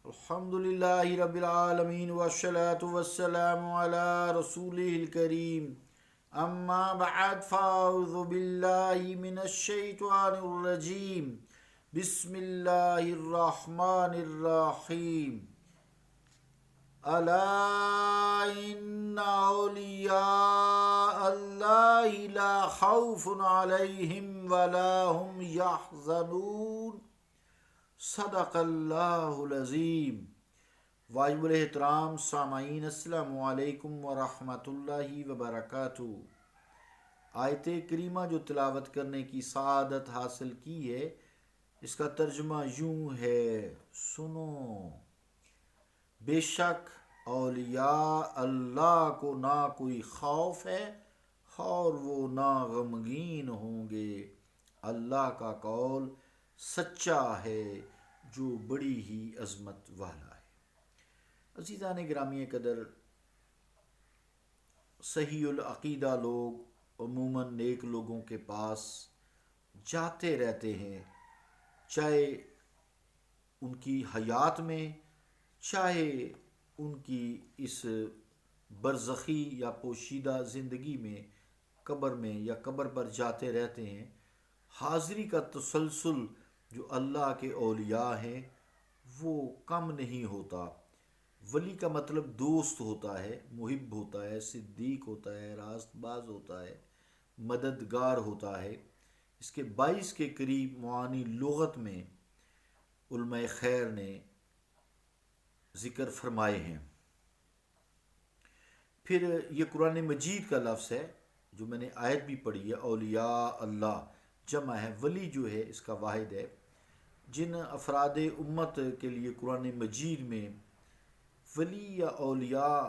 الحمدللہ رب العالمین والصلاة والسلام علی رسولہ الکریم اما بعد فاعوذ باللہ من الشیطان الرجیم بسم اللہ الرحمن الرحیم الا ان اولیاء اللہ لا خوف علیہم ولا هم یحزنون صدق اللہ العظیم۔ واجب الاحترام سامعین، السلام علیکم ورحمۃ اللہ وبرکاتہ۔ آیت کریمہ جو تلاوت کرنے کی سعادت حاصل کی ہے، اس کا ترجمہ یوں ہے: سنو، بے شک اولیاء اللہ کو نہ کوئی خوف ہے اور وہ نہ غمگین ہوں گے۔ اللہ کا قول سچا ہے جو بڑی ہی عظمت والا ہے۔ عزیزان گرامی قدر، صحیح العقیدہ لوگ عموماً نیک لوگوں کے پاس جاتے رہتے ہیں، چاہے ان کی حیات میں، چاہے ان کی اس برزخی یا پوشیدہ زندگی میں، قبر میں یا قبر پر جاتے رہتے ہیں۔ حاضری کا تسلسل جو اللہ کے اولیاء ہیں وہ کم نہیں ہوتا۔ ولی کا مطلب دوست ہوتا ہے، محب ہوتا ہے، صدیق ہوتا ہے، راست باز ہوتا ہے، مددگار ہوتا ہے۔ اس کے 22 کے قریب معانی لغت میں علماء خیر نے ذکر فرمائے ہیں۔ پھر یہ قرآن مجید کا لفظ ہے جو میں نے آیت بھی پڑھی ہے، اولیاء اللہ جمع ہے، ولی جو ہے اس کا واحد ہے۔ جن افراد امت کے لیے قرآن مجید میں ولی یا اولیاء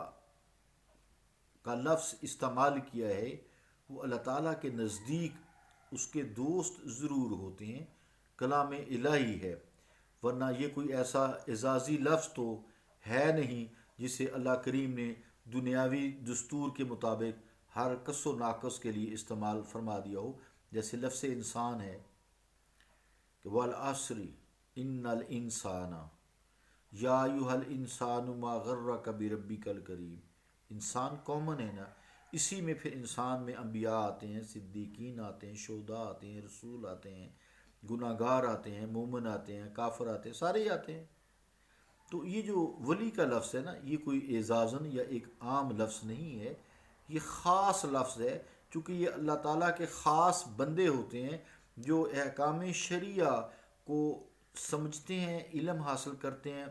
کا لفظ استعمال کیا ہے، وہ اللہ تعالیٰ کے نزدیک اس کے دوست ضرور ہوتے ہیں، کلام الہی ہے، ورنہ یہ کوئی ایسا اعزازی لفظ تو ہے نہیں جسے اللہ کریم نے دنیاوی دستور کے مطابق ہر کس و ناقص کے لیے استعمال فرما دیا ہو، جیسے لفظ انسان ہے کہ والعصر ان الانسان یا ایھا الانسان ما غرک بربک الکریم۔ انسان کامن ہے نا، اسی میں پھر انسان میں انبیاء آتے ہیں، صدیقین آتے ہیں، شہداء آتے ہیں، رسول آتے ہیں، گناہ گار آتے ہیں، مومن آتے ہیں، کافر آتے ہیں، سارے ہی آتے ہیں۔ تو یہ جو ولی کا لفظ ہے نا، یہ کوئی اعزازاً یا ایک عام لفظ نہیں ہے، یہ خاص لفظ ہے، چونکہ یہ اللہ تعالیٰ کے خاص بندے ہوتے ہیں جو احکام شریعہ کو سمجھتے ہیں، علم حاصل کرتے ہیں،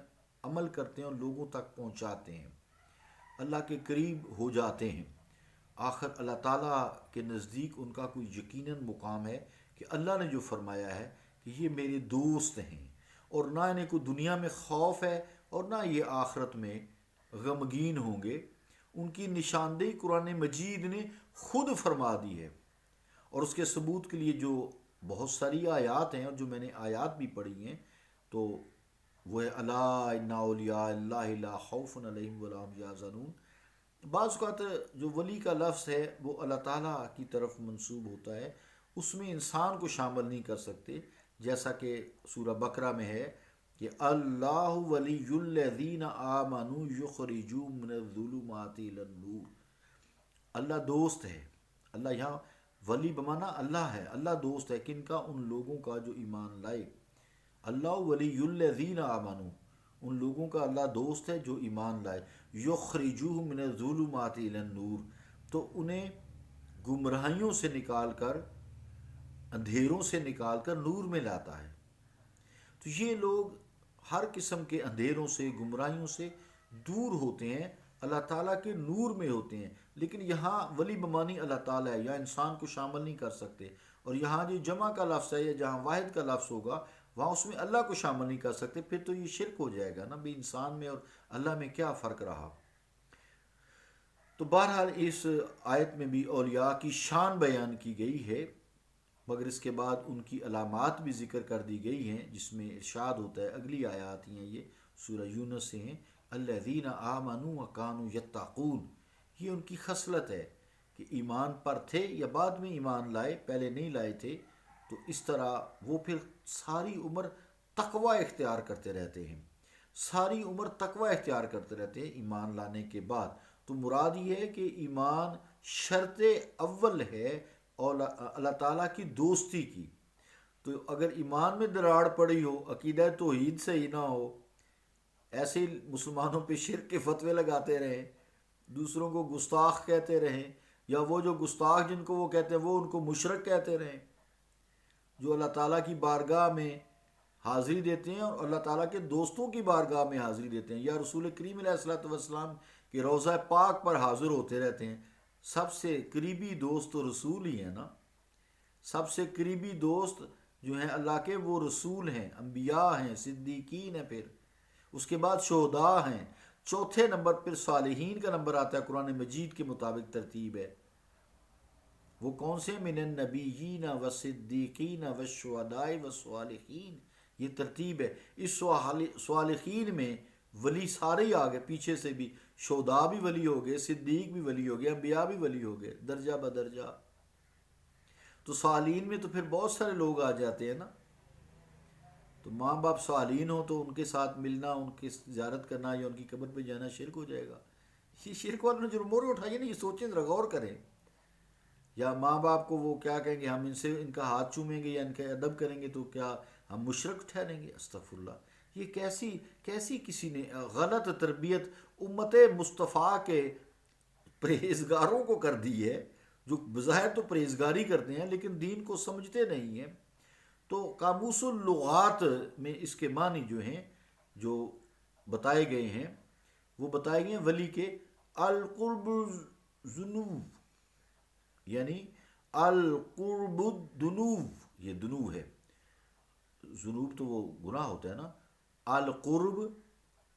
عمل کرتے ہیں اور لوگوں تک پہنچاتے ہیں، اللہ کے قریب ہو جاتے ہیں۔ آخر اللہ تعالیٰ کے نزدیک ان کا کوئی یقیناً مقام ہے کہ اللہ نے جو فرمایا ہے کہ یہ میرے دوست ہیں، اور نہ انہیں کوئی دنیا میں خوف ہے اور نہ یہ آخرت میں غمگین ہوں گے۔ ان کی نشاندہی قرآن مجید نے خود فرما دی ہے، اور اس کے ثبوت کے لیے جو بہت ساری آیات ہیں اور جو میں نے آیات بھی پڑھی ہیں، تو وہ ہے الا ان اولیاء اللہ لا خوف علیہم ولا هم یحزنون۔ بعض اوقات جو ولی کا لفظ ہے وہ اللہ تعالیٰ کی طرف منسوب ہوتا ہے، اس میں انسان کو شامل نہیں کر سکتے، جیسا کہ سورہ بقرہ میں ہے کہ اللہ ولی الذین آمنوا یخرجوہم من الظلمات الی النور۔ اللہ دوست ہے، اللہ یہاں ولی بمانا اللہ ہے، اللہ دوست ہے کن کا؟ ان لوگوں کا جو ایمان لائے۔ اللہ ولی الذین آمنوا، ان لوگوں کا اللہ دوست ہے جو ایمان لائے۔ یخرجوہم من الظلمات الی النور، تو انہیں گمراہیوں سے نکال کر، اندھیروں سے نکال کر نور میں لاتا ہے۔ تو یہ لوگ ہر قسم کے اندھیروں سے، گمراہیوں سے دور ہوتے ہیں، اللہ تعالیٰ کے نور میں ہوتے ہیں۔ لیکن یہاں ولی بمانی اللہ تعالیٰ ہے، یا انسان کو شامل نہیں کر سکتے، اور یہاں جو جمع کا لفظ ہے یا جہاں واحد کا لفظ ہوگا وہاں اس میں اللہ کو شامل نہیں کر سکتے، پھر تو یہ شرک ہو جائے گا نا، بھی انسان میں اور اللہ میں کیا فرق رہا۔ تو بہرحال اس آیت میں بھی اولیاء کی شان بیان کی گئی ہے، مگر اس کے بعد ان کی علامات بھی ذکر کر دی گئی ہیں، جس میں ارشاد ہوتا ہے، اگلی آیات ہیں یہ سورہ یونس سے ہیں، الذین آمنوا وکانوا یتقون۔ یہ ان کی خصلت ہے کہ ایمان پر تھے یا بعد میں ایمان لائے، پہلے نہیں لائے تھے، تو اس طرح وہ پھر ساری عمر تقوی اختیار کرتے رہتے ہیں۔ ساری عمر تقوی اختیار کرتے رہتے ہیں ایمان لانے کے بعد. تو مراد یہ ہے کہ ایمان شرط اول ہے اور اللہ تعالیٰ کی دوستی کی. تو اگر ایمان میں دراڑ پڑی ہو، عقیدہ توحید صحیح نہ ہو، ایسے ہی مسلمانوں پہ شرک کے فتوے لگاتے رہیں، دوسروں کو گستاخ کہتے رہیں، یا وہ جو گستاخ جن کو وہ کہتے ہیں وہ ان کو مشرک کہتے رہیں، جو اللہ تعالیٰ کی بارگاہ میں حاضری دیتے ہیں اور اللہ تعالیٰ کے دوستوں کی بارگاہ میں حاضری دیتے ہیں، یا رسول کریم علیہ الصلوۃ والسلام کے روضہ پاک پر حاضر ہوتے رہتے ہیں. سب سے قریبی دوست تو رسول ہی ہیں نا. سب سے قریبی دوست جو ہیں اللہ کے وہ رسول ہیں، انبیاء ہیں، صدیقین ہیں، پھر اس کے بعد شہداء ہیں، چوتھے نمبر پر صالحین کا نمبر آتا ہے. قرآن مجید کے مطابق ترتیب ہے. وہ کون سے؟ من النبیین والصدیقین والشہداء والصالحین، یہ ترتیب ہے. اس صالحین میں ولی سارے ہی آگے، پیچھے سے بھی شہداء بھی ولی ہو گئے، صدیق بھی ولی ہو گئے، انبیاء بھی ولی ہو گئے، درجہ بدرجہ. تو صالحین میں تو پھر بہت سارے لوگ آ جاتے ہیں نا. تو ماں باپ صالحین ہو تو ان کے ساتھ ملنا، ان کی زیارت کرنا یا ان کی قبر پہ جانا شرک ہو جائے گا. یہ شرک والوں نے جو موڑ اٹھائی ہے نا، یہ سوچیں ذرا، غور کریں. یا ماں باپ کو وہ کیا کہیں گے، ہم ان سے ان کا ہاتھ چومیں گے یا ان کا ادب کریں گے تو کیا ہم مشرک ٹھہریں گے؟ استغفر اللہ. یہ کیسی کسی نے غلط تربیت امت مصطفیٰ کے پرہیزگاروں کو کر دی ہے، جو بظاہر تو پرہیزگاری کرتے ہیں لیکن دین کو سمجھتے نہیں ہیں. تو قاموس اللغات میں اس کے معنی جو ہیں جو بتائے گئے ہیں وہ بتائے گئے ہیں ولی کے القرب الذنوب، یعنی القرب الذنوب، یہ دنو ہے، ذنوب تو وہ گناہ ہوتا ہے نا، القرب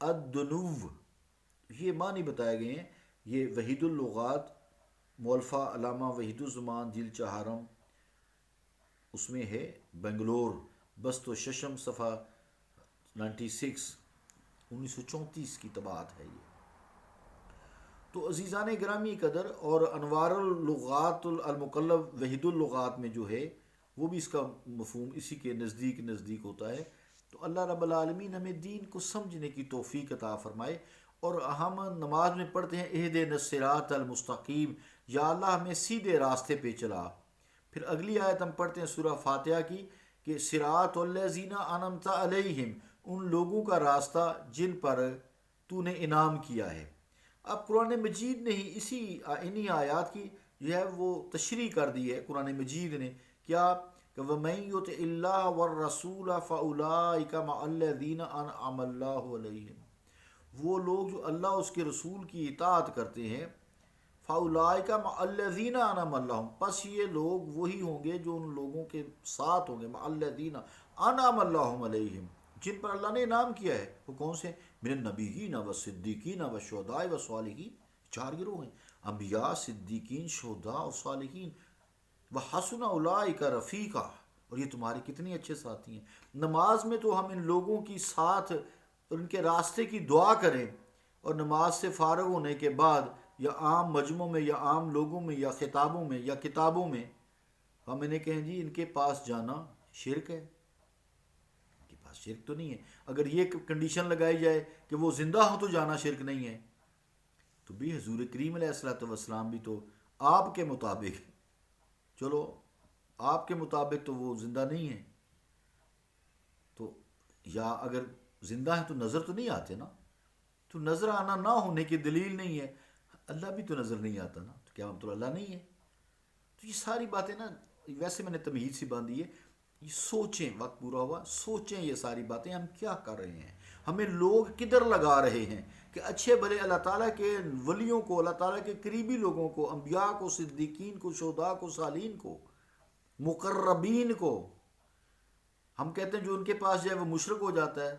الذنوب، یہ معنی بتائے گئے ہیں. یہ وحید اللغات مولفہ علامہ وحید الزمان جیل چہارم اس میں ہے، بنگلور، بست و ششم صفحہ 96، 1934 کی طباعت ہے یہ. تو عزیزان گرامی قدر، اور انوار اللغات المقلب وحید اللغات میں جو ہے وہ بھی اس کا مفہوم اسی کے نزدیک ہوتا ہے. تو اللہ رب العالمین ہمیں دین کو سمجھنے کی توفیق عطا فرمائے. اور ہم نماز میں پڑھتے ہیں اہدنا الصراط المستقیم، یا اللہ ہمیں سیدھے راستے پہ چلا. پھر اگلی آیت ہم پڑھتے ہیں سورہ فاتحہ کی کہ صراط الذین انعمت علیہم، ان لوگوں کا راستہ جن پر تو نے انعام کیا ہے. اب قرآن مجید نے ہی انہی آیات کی جو ہے وہ تشریح کر دی ہے. قرآن مجید نے کیا کہ وَمَن يُطِعِ اللَّهَ وَالرَّسُولَ فَأُولَٰئِكَ مَعَ الَّذِينَ أَنْعَمَ اللَّهُ عَلَيْهِمْ، وہ لوگ جو اللہ اس کے رسول کی اطاعت کرتے ہیں، فَأُولَٰئِكَ مَعَ الَّذِينَ أَنْعَمَ اللَّهُ، پس یہ لوگ وہی ہوں گے جو ان لوگوں کے ساتھ ہوں گے، مَعَ الَّذِينَ أَنْعَمَ اللَّهُ عَلَيْهِمْ، جن پر اللہ نے انعام کیا ہے. وہ کون سے؟ من النبیین والصدیقین والشہداء والصالحین، چار گروہ ہیں، انبیاء، صدیقین، شہداء اور صالحین. وحسن اولئک رفیقا، اور یہ تمہارے کتنے اچھے ساتھی ہیں. نماز میں تو ہم ان لوگوں کی ساتھ ان کے راستے کی دعا کریں، اور نماز سے فارغ ہونے کے بعد یا عام مجمعوں میں یا عام لوگوں میں یا خطابوں میں یا کتابوں میں ہم انہیں کہیں جی ان کے پاس جانا شرک ہے. ان کے پاس شرک تو نہیں ہے. اگر یہ کنڈیشن لگائی جائے کہ وہ زندہ ہوں تو جانا شرک نہیں ہے، تو بھی حضور کریم علیہ الصلوۃ والسلام بھی تو آپ کے مطابق، چلو آپ کے مطابق تو وہ زندہ نہیں ہے، تو یا اگر زندہ ہیں تو نظر تو نہیں آتے نا. تو نظر آنا نہ ہونے کی دلیل نہیں ہے. اللہ بھی تو نظر نہیں آتا نا، تو کیا مطلب اللہ نہیں ہے؟ تو یہ ساری باتیں نا، ویسے میں نے تمہید سی باندھی ہے، یہ سوچیں، وقت پورا ہوا، سوچیں یہ ساری باتیں ہم کیا کر رہے ہیں، ہمیں لوگ کدھر لگا رہے ہیں کہ اچھے بھلے اللہ تعالیٰ کے ولیوں کو، اللہ تعالیٰ کے قریبی لوگوں کو، انبیاء کو، صدیقین کو، شہداء کو، صالحین کو، مقربین کو ہم کہتے ہیں جو ان کے پاس جائے وہ مشرک ہو جاتا ہے،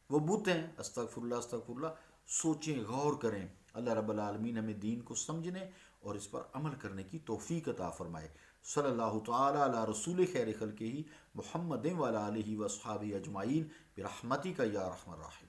وہ بت ہیں. استغفر اللہ استغفر اللہ. سوچیں، غور کریں. اللہ رب العالمین ہمیں دین کو سمجھنے اور اس پر عمل کرنے کی توفیق عطا فرمائے. صلی اللہ تعالی علی رسول خیر خلقہ محمد وعلی آلہ واصحابہ اجمعین برحمتک یا ارحم الراحمین.